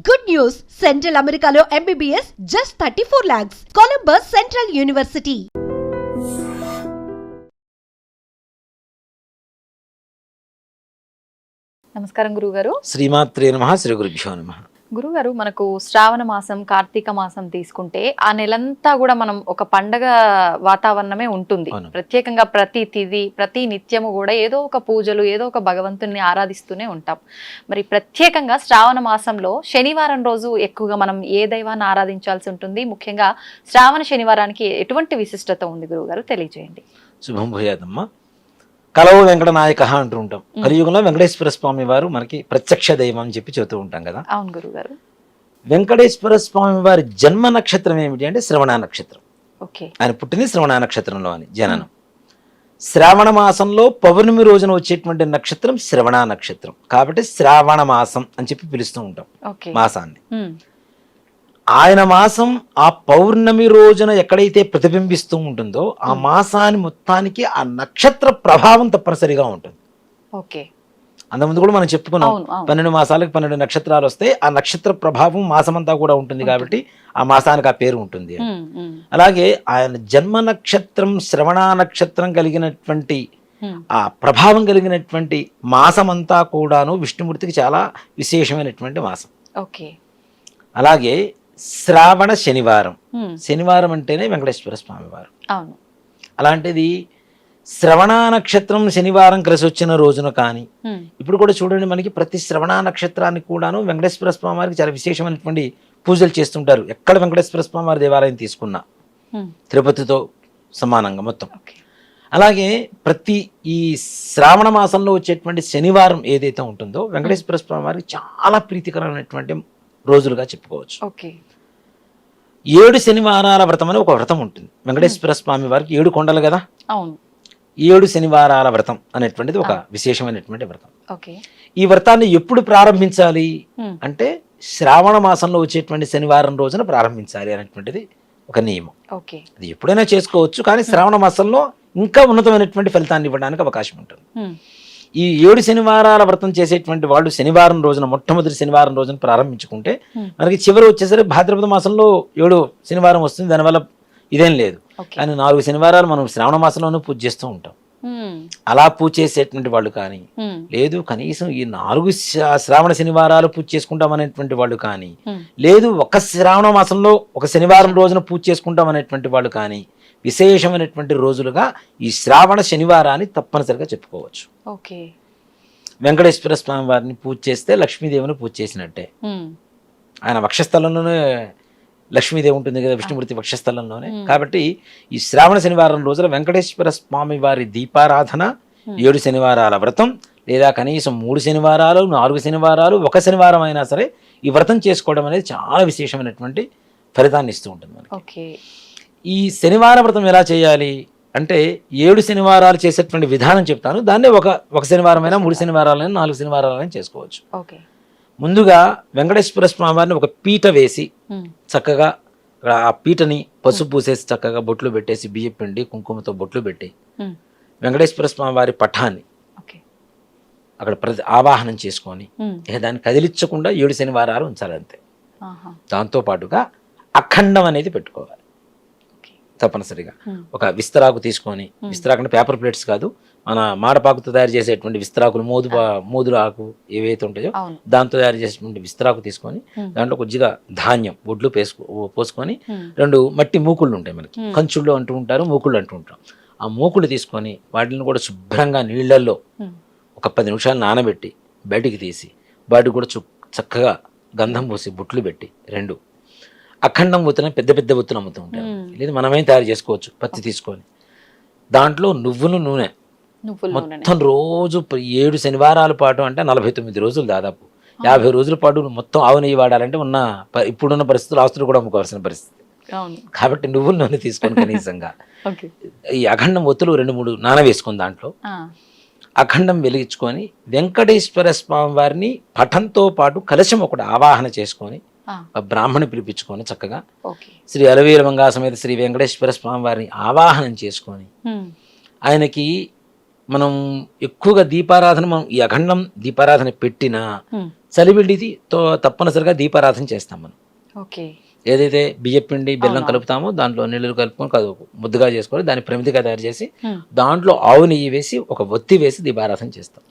Good news! Central Americano MBBS just 34 lakhs. Columbus Central University. నమస్కారం గురుగారు. శ్రీమాత్రే నమః. శ్రీ గురుభ్యో నమః. గురుగారు, మనకు శ్రావణ మాసం, కార్తీక మాసం తీసుకుంటే ఆ నెలంతా కూడా మనం ఒక పండగ వాతావరణమే ఉంటుంది. ప్రత్యేకంగా ప్రతి తిథి, ప్రతి నిత్యము కూడా ఏదో ఒక పూజలు, ఏదో ఒక భగవంతుని ఆరాధిస్తూనే ఉంటాం. మరి ప్రత్యేకంగా శ్రావణ మాసంలో శనివారం రోజు ఎక్కువగా మనం ఏ దైవాన్ని ఆరాధించాల్సి ఉంటుంది? ముఖ్యంగా శ్రావణ శనివారానికి ఎటువంటి విశిష్టత ఉంది గురుగారు, తెలియజేయండి. శుభం భూయాదమ్మ. కలవు వెంకట నాయక అంటూ ఉంటాం. కలియుగంలో వెంకటేశ్వర స్వామి వారు మనకి ప్రత్యక్ష దైవం అని చెప్పి చెబుతూ ఉంటాం కదా. అవును గురుగారు. వెంకటేశ్వర స్వామి వారి జన్మ నక్షత్రం ఏమిటి అంటే శ్రవణ నక్షత్రం. ఆయన పుట్టింది శ్రవణ నక్షత్రంలో అని జననం. శ్రావణ మాసంలో పౌర్ణమి రోజున వచ్చేటువంటి నక్షత్రం శ్రవణ నక్షత్రం కాబట్టి శ్రావణ మాసం అని చెప్పి పిలుస్తూ ఉంటాం మాసాన్ని. ఆయన మాసం ఆ పౌర్ణమి రోజున ఎక్కడైతే ప్రతిబింబిస్తూ ఉంటుందో ఆ మాసాన్ని మొత్తానికి ఆ నక్షత్ర ప్రభావం తప్పనిసరిగా ఉంటుంది. అంతకుముందు కూడా మనం చెప్పుకున్నాం, 12 మాసాలకు 12 నక్షత్రాలు వస్తే ఆ నక్షత్ర ప్రభావం మాసమంతా కూడా ఉంటుంది కాబట్టి ఆ మాసానికి ఆ పేరు ఉంటుంది. అలాగే ఆయన జన్మ నక్షత్రం శ్రవణ నక్షత్రం కలిగినటువంటి ఆ ప్రభావం కలిగినటువంటి మాసమంతా కూడాను విష్ణుమూర్తికి చాలా విశేషమైనటువంటి మాసం. అలాగే శ్రావణ శనివారం, శనివారం అంటేనే వెంకటేశ్వర స్వామి వారు. అలాంటిది శ్రవణ నక్షత్రం శనివారం కలిసి వచ్చిన రోజున కానీ ఇప్పుడు కూడా చూడండి, మనకి ప్రతి శ్రవణ నక్షత్రానికి కూడాను వెంకటేశ్వర స్వామి వారికి చాలా విశేషమైనటువంటి పూజలు చేస్తుంటారు. ఎక్కడ వెంకటేశ్వర స్వామి వారి దేవాలయం తీసుకున్నా తిరుపతితో సమానంగా మొత్తం. అలాగే ప్రతి ఈ శ్రావణ మాసంలో వచ్చేటువంటి శనివారం ఏదైతే ఉంటుందో వెంకటేశ్వర స్వామి వారికి చాలా ప్రీతికరమైనటువంటి రోజులుగా చెప్పుకోవచ్చు. 7 శనివారాల వ్రతం అని ఒక వ్రతం ఉంటుంది వెంకటేశ్వర స్వామి వారికి. 7 కొండలు కదా, 7 శనివారాల వ్రతం అనేటువంటిది ఒక విశేషమైనటువంటి వ్రతం. ఈ వ్రతాన్ని ఎప్పుడు ప్రారంభించాలి అంటే శ్రావణ మాసంలో వచ్చేటువంటి శనివారం రోజున ప్రారంభించాలి అనేటువంటిది ఒక నియమం. అది ఎప్పుడైనా చేసుకోవచ్చు, కానీ శ్రావణ మాసంలో ఇంకా ఉన్నతమైనటువంటి ఫలితాన్ని ఇవ్వడానికి అవకాశం ఉంటుంది. ఈ 7 శనివారాల వ్రతం చేసేటువంటి వాళ్ళు శనివారం రోజున, మొట్టమొదటి శనివారం రోజున ప్రారంభించుకుంటే మనకి చివరి వచ్చేసరికి భాద్రపద మాసంలో 7 శనివారం వస్తుంది. దానివల్ల ఇదేం లేదు. కానీ 4 శనివారాలు మనం శ్రావణ మాసంలోనూ పూజ చేస్తూ ఉంటాం. అలా పూజ చేసేటువంటి వాళ్ళు కానీ, లేదు కనీసం ఈ 4 శ్రావణ శనివారాలు పూజ చేసుకుంటాం అనేటువంటి వాళ్ళు కానీ, లేదు ఒక శ్రావణ మాసంలో ఒక శనివారం రోజున పూజ చేసుకుంటాం అనేటువంటి వాళ్ళు కానీ, విశేషమైనటువంటి రోజులుగా ఈ శ్రావణ శనివారాన్ని తప్పనిసరిగా చెప్పుకోవచ్చు. వెంకటేశ్వర స్వామి వారిని పూజ చేస్తే లక్ష్మీదేవిని పూజ చేసినట్టే. ఆయన వక్షస్థలంలోనే లక్ష్మీదేవి ఉంటుంది కదా, విష్ణుమూర్తి వక్షస్థలంలోనే. కాబట్టి ఈ శ్రావణ శనివారం రోజున వెంకటేశ్వర స్వామి వారి దీపారాధన, 7 శనివారాల వ్రతం, లేదా కనీసం 3 శనివారాలు, 4 శనివారాలు, ఒక శనివారం అయినా సరే ఈ వ్రతం చేసుకోవడం అనేది చాలా విశేషమైనటువంటి ఫలితాన్ని ఇస్తూ ఉంటుంది మనకి. ఈ శనివార వ్రతం ఎలా చేయాలి అంటే 7 శనివారాలు చేసేటువంటి విధానం చెప్తాను. దాన్నే ఒక శనివారమైనా, 3 శనివారాలైనా, 4 శనివారాలైనా చేసుకోవచ్చు. ముందుగా వెంకటేశ్వర స్వామి వారిని ఒక పీట వేసి చక్కగా ఆ పీటని పసుపు పూసేసి చక్కగా బొట్లు పెట్టేసి బియ్యం పిండి కుంకుమతో బొట్లు పెట్టి వెంకటేశ్వర స్వామి వారి పటాన్ని అక్కడ ఆవాహనం చేసుకొని దాన్ని కదిలించకుండా 7 శనివారాలు ఉంచాలి అంతే. దాంతో పాటుగా అఖండం అనేది పెట్టుకోవాలి తప్పనిసరిగా. ఒక విస్తరాకు తీసుకొని, విస్తరాకు అంటే పేపర్ ప్లేట్స్ కాదు, మన మాడపాకుతో తయారు చేసేటువంటి విస్తరాకులు, మోదురు ఆకు ఏవైతే ఉంటాయో దాంతో తయారు చేసేటువంటి విస్తరాకు తీసుకొని దాంట్లో కొద్దిగా ధాన్యం బొడ్లు పోసుకొని 2 మట్టి మూకుళ్ళు ఉంటాయి మనకి, కంచుళ్ళు అంటూ ఉంటారు, మూకుళ్ళు అంటూ ఉంటాం. ఆ మూకుళ్ళు తీసుకొని వాటిని కూడా శుభ్రంగా నీళ్లలో ఒక 10 నిమిషాలు నానబెట్టి బయటికి తీసి వాటికి కూడా చక్కగా గంధం పూసి బొట్లు పెట్టి 2 అఖండం ఒత్తున పెద్ద పెద్ద ఒత్తున అమ్ముతూ ఉంటారు. లేదు మనమే తయారు చేసుకోవచ్చు, పత్తి తీసుకొని దాంట్లో నువ్వులు నూనె మొత్తం రోజు 7 శనివారాల పాటు అంటే 49 రోజులు, దాదాపు 50 రోజుల పాటు మొత్తం ఆవు నెయ్యి వాడాలంటే ఇప్పుడున్న పరిస్థితులు ఆస్తులు కూడా అమ్ముకోవాల్సిన పరిస్థితి. కాబట్టి నువ్వుల నూనె తీసుకొని కనీసంగా ఈ అఖండం ఒత్తులు 2-3 నానవేసుకొని దాంట్లో అఖండం వెలిగించుకొని వెంకటేశ్వర స్వామి వారిని పఠంతో పాటు కలశం ఒకటి ఆవాహన చేసుకొని బ్రాహ్మణి పిలిపించుకొని చక్కగా శ్రీ అలవేలు మంగా సమేత శ్రీ వెంకటేశ్వర స్వామి వారిని ఆవాహనం చేసుకొని ఆయనకి మనం ఎక్కువగా దీపారాధన, మనం ఈ అఖండం దీపారాధన పెట్టినా చలివిడితో తప్పనిసరిగా దీపారాధన చేస్తాం మనం. ఓకే. ఏదైతే బియ్యపిండి బెల్లం కలుపుతామో దాంట్లో నీళ్ళు కలుపుకొని ముద్దుగా చేసుకొని దాన్ని ప్రమిదిగా తయారు చేసి దాంట్లో ఆవు నెయ్యి వేసి ఒక ఒత్తి వేసి దీపారాధన చేస్తాం.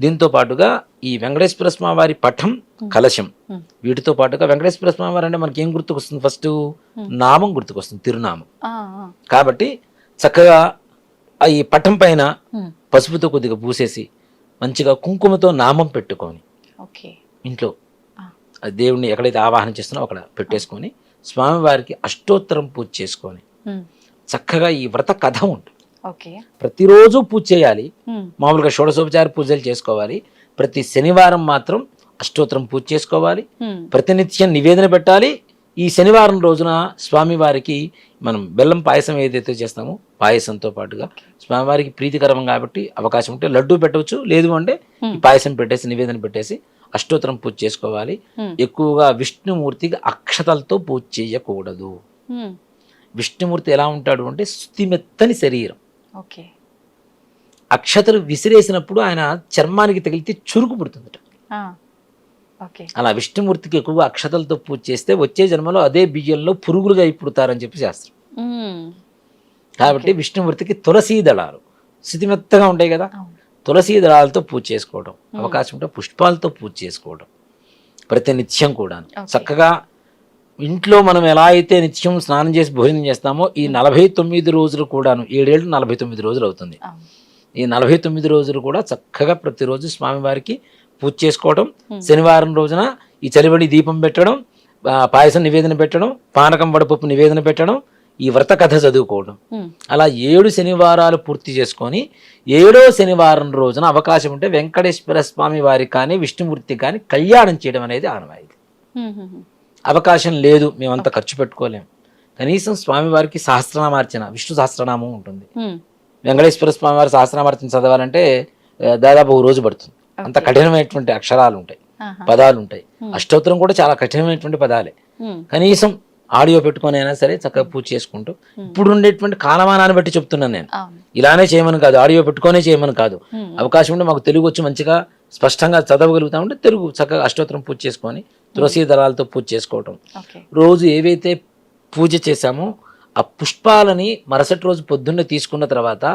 దీంతో పాటుగా ఈ వెంకటేశ్వర స్వామి వారి పఠం, కలశం, వీటితో పాటుగా వెంకటేశ్వర స్వామి వారు అంటే మనకి ఏం గుర్తుకొస్తుంది? ఫస్ట్ నామం గుర్తుకొస్తుంది, తిరునామం. కాబట్టి చక్కగా ఈ పఠం పైన పసుపుతో కొద్దిగా పూసేసి మంచిగా కుంకుమతో నామం పెట్టుకొని ఇంట్లో దేవుడిని ఎక్కడైతే ఆవాహన చేస్తున్నామో అక్కడ పెట్టేసుకొని స్వామివారికి అష్టోత్తరం పూజ చేసుకొని చక్కగా ఈ వ్రత కథ ఉంటుంది. ప్రతిరోజు పూజ చేయాలి. మామూలుగా షోడశోపచార పూజలు చేసుకోవాలి. ప్రతి శనివారం మాత్రం అష్టోత్తరం పూజ చేసుకోవాలి. ప్రతినిత్యం నివేదన పెట్టాలి. ఈ శనివారం రోజున స్వామివారికి మనం బెల్లం పాయసం ఏదైతే చేస్తామో పాయసంతో పాటుగా స్వామివారికి ప్రీతికరం కాబట్టి అవకాశం ఉంటే లడ్డూ పెట్టవచ్చు, లేదు అంటే ఈ పాయసం పెట్టేసి నివేదన పెట్టేసి అష్టోత్తరం పూజ చేసుకోవాలి. ఎక్కువగా విష్ణుమూర్తికి అక్షతలతో పూజ చేయకూడదు. విష్ణుమూర్తి ఎలా ఉంటాడు అంటే స్తుతిమెత్తని శరీరం. అక్షతలు విసిరేసినప్పుడు ఆయన చర్మానికి తగిలితే చురుకు పుడుతుందట. అలా విష్ణుమూర్తికి ఎక్కువగా అక్షతలతో పూజ చేస్తే వచ్చే జన్మలో అదే బియ్యంలో పురుగులుగా పుడతారని చెప్పి శాస్త్రం. కాబట్టి విష్ణుమూర్తికి తులసీ దళాలు స్థితిమెత్తగా ఉంటాయి కదా, తులసీ దళాలతో పూజ చేసుకోవడం, అవకాశం ఉంటే పుష్పాలతో పూజ చేసుకోవడం ప్రతి నిత్యం కూడా. చక్కగా ఇంట్లో మనం ఎలా అయితే నిత్యం స్నానం చేసి భోజనం చేస్తామో ఈ 49 రోజులు కూడాను, 7 ఏళ్ళు 49 రోజులు అవుతుంది. ఈ 49 రోజులు కూడా చక్కగా ప్రతిరోజు స్వామివారికి పూజ చేసుకోవడం, శనివారం రోజున ఈ చలివడి దీపం పెట్టడం, పాయసం నివేదన పెట్టడం, పానకం వడపప్పు నివేదన పెట్టడం, ఈ వ్రత కథ చదువుకోవడం. అలా 7 శనివారాలు పూర్తి చేసుకొని 7వ శనివారం రోజున అవకాశం ఉంటే వెంకటేశ్వర స్వామి వారికి కానీ విష్ణుమూర్తికి కానీ కళ్యాణం చేయడం అనేది ఆనవాయితీ. అవకాశం లేదు, మేమంతా ఖర్చు పెట్టుకోలేము, కనీసం స్వామివారికి సహస్రనామార్చన, విష్ణు సహస్రనామం ఉంటుంది. వెంకటేశ్వర స్వామి వారి సహస్రనామార్చన చదవాలంటే దాదాపు ఒక రోజు పడుతుంది. అంత కఠినమైనటువంటి అక్షరాలు ఉంటాయి, పదాలు ఉంటాయి. అష్టోత్తరం కూడా చాలా కఠినమైనటువంటి పదాలే. కనీసం ఆడియో పెట్టుకొని అయినా సరే చక్కగా పూజ చేసుకుంటూ, ఇప్పుడు ఉండేటువంటి కాలమానాన్ని బట్టి చెప్తున్నాను నేను, ఇలానే చేయమని కాదు, ఆడియో పెట్టుకొనే చేయమని కాదు. అవకాశం ఉంటే మాకు తెలుగు వచ్చి మంచిగా స్పష్టంగా చదవగలుగుతా ఉంటే తెలుగు చక్కగా అష్టోత్తరం పూజ చేసుకొని తులసీ దళాలతో పూజ చేసుకోవటం. రోజు ఏవైతే పూజ చేశామో ఆ పుష్పాలని మరుసటి రోజు పొద్దున్నే తీసుకున్న తర్వాత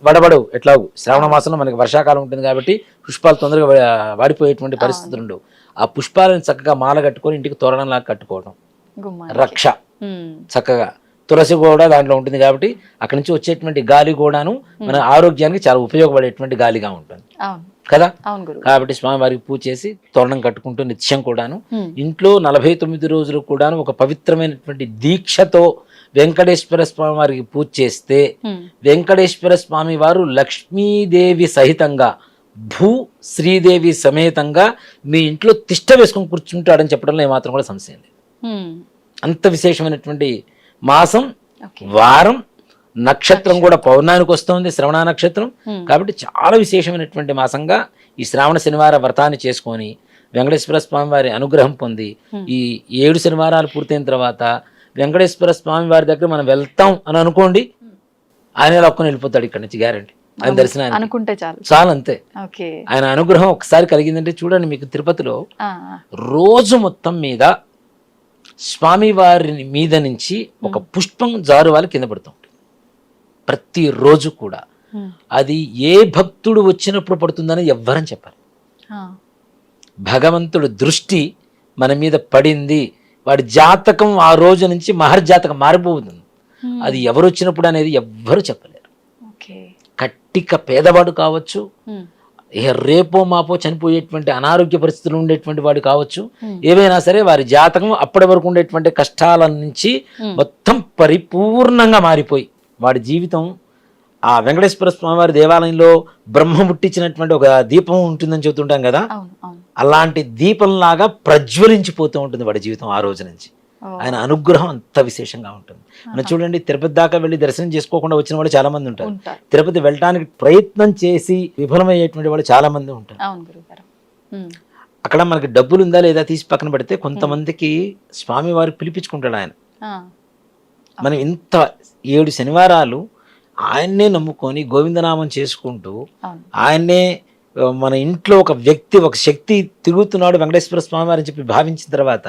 వడబడవు. ఎట్లాగూ శ్రావణ మాసంలో మనకి వర్షాకాలం ఉంటుంది కాబట్టి పుష్పాలు తొందరగా వాడిపోయేటువంటి పరిస్థితులు ఉండవు. ఆ పుష్పాలను చక్కగా మాల కట్టుకొని ఇంటికి తోరణంలాగా కట్టుకోవడం, రక్ష చక్కగా తులసి కూడా దాంట్లో ఉంటుంది కాబట్టి అక్కడి నుంచి వచ్చేటువంటి గాలి కూడాను మన ఆరోగ్యానికి చాలా ఉపయోగపడేటువంటి గాలిగా ఉంటుంది కదా. కాబట్టి స్వామివారికి పూజ చేసి తోరణం కట్టుకుంటూ నిత్యం కూడాను ఇంట్లో 49 రోజులు కూడాను ఒక పవిత్రమైనటువంటి దీక్షతో వెంకటేశ్వర స్వామి వారికి పూజ చేస్తే వెంకటేశ్వర స్వామి వారు లక్ష్మీదేవి సహితంగా భూ శ్రీదేవి సమేతంగా మీ ఇంట్లో తిష్ట వేసుకొని కూర్చుంటాడని చెప్పడంలో ఏమాత్రం కూడా సంశయం లేదు. అంత విశేషమైనటువంటి మాసం, వారం, నక్షత్రం కూడా పౌర్ణానికి వస్తుంది, శ్రవణ నక్షత్రం. కాబట్టి చాలా విశేషమైనటువంటి మాసంగా ఈ శ్రావణ శనివార వ్రతాన్ని చేసుకొని వెంకటేశ్వర స్వామి వారి అనుగ్రహం పొంది ఈ 7 శనివారాలు పూర్తయిన తర్వాత వెంకటేశ్వర స్వామి వారి దగ్గర మనం వెళ్తాం అని అనుకోండి, ఆయన లక్కుని వెళ్ళిపోతాడు ఇక్కడి నుంచి, గ్యారంటీ. ఆయన దర్శనాన్ని అనుకుంటే చాలు, అంతే. ఆయన అనుగ్రహం ఒకసారి కలిగిందంటే చూడండి, మీకు తిరుపతిలో రోజు మొత్తం మీద స్వామి వారి మీద నుంచి ఒక పుష్పం జారువాలి కింద పడుతూ ఉంటుంది ప్రతిరోజు కూడా. అది ఏ భక్తుడు వచ్చినప్పుడు పడుతుందని ఎవ్వరని చెప్పాలి. భగవంతుడు దృష్టి మన మీద పడింది, వాడి జాతకం ఆ రోజు నుంచి మహర్జాతకం మారిపోతుంది. అది ఎవరు వచ్చినప్పుడు అనేది ఎవ్వరు చెప్పలేరు. కట్టిక పేదవాడు కావచ్చు, రేపో మాపో చనిపోయేటువంటి అనారోగ్య పరిస్థితులు ఉండేటువంటి వాడు కావచ్చు, ఏవైనా సరే వారి జాతకం అప్పటి వరకు ఉండేటువంటి కష్టాల నుంచి మొత్తం పరిపూర్ణంగా మారిపోయి వాడి జీవితం ఆ వెంకటేశ్వర స్వామి వారి దేవాలయంలో బ్రహ్మ ముట్టించినటువంటి ఒక దీపం ఉంటుందని చెబుతుంటాం కదా, అలాంటి దీపంలాగా ప్రజ్వలించిపోతూ ఉంటుంది వాడి జీవితం ఆ రోజు నుంచి. ఆయన అనుగ్రహం అంత విశేషంగా ఉంటుంది. మనం చూడండి, తిరుపతి దాకా వెళ్ళి దర్శనం చేసుకోకుండా వచ్చిన వాళ్ళు చాలా మంది ఉంటారు. తిరుపతి వెళ్ళడానికి ప్రయత్నం చేసి విఫలమయ్యేటువంటి వాళ్ళు చాలా మంది ఉంటారు. అక్కడ మనకి డబ్బులు ఉందా లేదా తీసి పక్కన పెడితే కొంతమందికి స్వామి వారికి పిలిపించుకుంటాడు ఆయన. మనం ఇంత 7 శనివారాలు ఆయన్నే నమ్ముకొని గోవిందనామం చేసుకుంటూ ఆయన్నే మన ఇంట్లో ఒక వ్యక్తి ఒక శక్తి తిరుగుతున్నాడు వెంకటేశ్వర స్వామి వారు అని చెప్పి భావించిన తర్వాత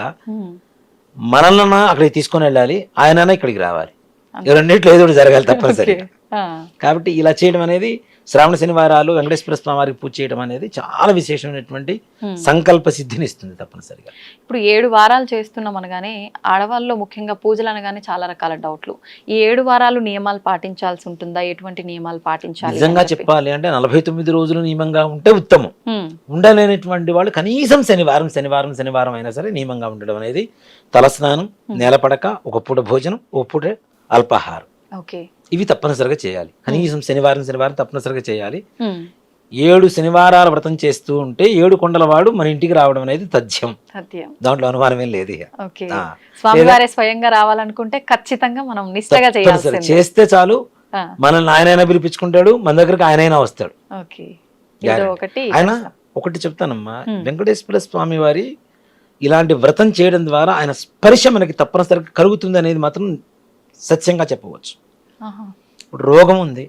మనల్ని అక్కడికి తీసుకొని వెళ్ళాలి, ఆయన ఇక్కడికి రావాలి, ఈ రెండింటిలో ఏదో ఒకటి జరగాలి తప్పనిసరిగా. కాబట్టి ఇలా చేయడం అనేది శ్రావణ శనివారాలు వెంకటేశ్వర స్వామి వారికి పూజ చేయడం అనేది చాలా విశేషమైనటువంటి సంకల్ప సిద్ధిని ఇస్తుంది తప్పనిసరిగా. ఇప్పుడు 7 వారాలు చేస్తున్నాం అనగానే ఆడవాళ్ళలో ముఖ్యంగా పూజలు అనగానే చాలా రకాల డౌట్లు. ఈ 7 వారాలు నియమాలు పాటించాల్సి ఉంటుందా? ఎటువంటి నియమాలు పాటించాలి? నిజంగా చెప్పాలి అంటే 49 రోజులు నియమంగా ఉంటే ఉత్తమం. ఉండలేనటువంటి వాళ్ళు కనీసం శనివారం అయినా సరే నియమంగా ఉండడం అనేది, తలస్నానం, నేలపడక, ఒక పూట భోజనం, ఒక పూట అల్పాహారం, ఇవి తప్పనిసరిగా చేయాలి. కనీసం శనివారం తప్పనిసరిగా చేయాలి. 7 శనివారాల వ్రతం చేస్తూ ఉంటే 7 కొండల వాడు మన ఇంటికి రావడం అనేది తథ్యం, దాంట్లో అనుమానమే లేదు. స్వామివారే స్వయంగా రావాలనుకుంటే ఖచ్చితంగా మనం నిష్టగా చేస్తే చాలు, మనల్ని ఆయనైనా పిలిపించుకుంటాడు, మన దగ్గరకు ఆయనైనా వస్తాడు. ఆయన ఒకటి చెప్తానమ్మా, వెంకటేశ్వర స్వామి వారి ఇలాంటి వ్రతం చేయడం ద్వారా ఆయన స్పర్శ మనకి తప్పనిసరిగా కలుగుతుంది అనేది మాత్రం సత్యంగా చెప్పవచ్చు. ఇప్పుడు రోగం ఉంది,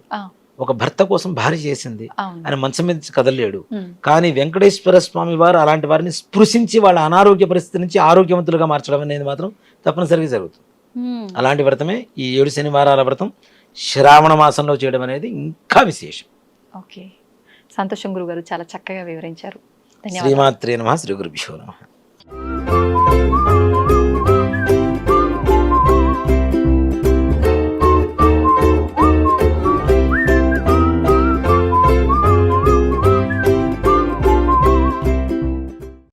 ఒక భర్త కోసం భార్య చేసింది, ఆయన మంచం మీద కదలలేడు, కానీ వెంకటేశ్వర స్వామి వారు అలాంటి వారిని స్పృశించి వాళ్ళ అనారోగ్య పరిస్థితి నుంచి ఆరోగ్యవంతులుగా మార్చడం అనేది మాత్రం తప్పనిసరిగా జరుగుతుంది. అలాంటి వ్రతమే ఈ 7 శనివారాల వ్రతం శ్రావణ మాసంలో చేయడం అనేది ఇంకా విశేషం. ఓకే, సంతోషం గురుగారు, చాలా చక్కగా వివరించారు. శ్రీమాత్రే నమః. శ్రీ గురుభ్యో నమః.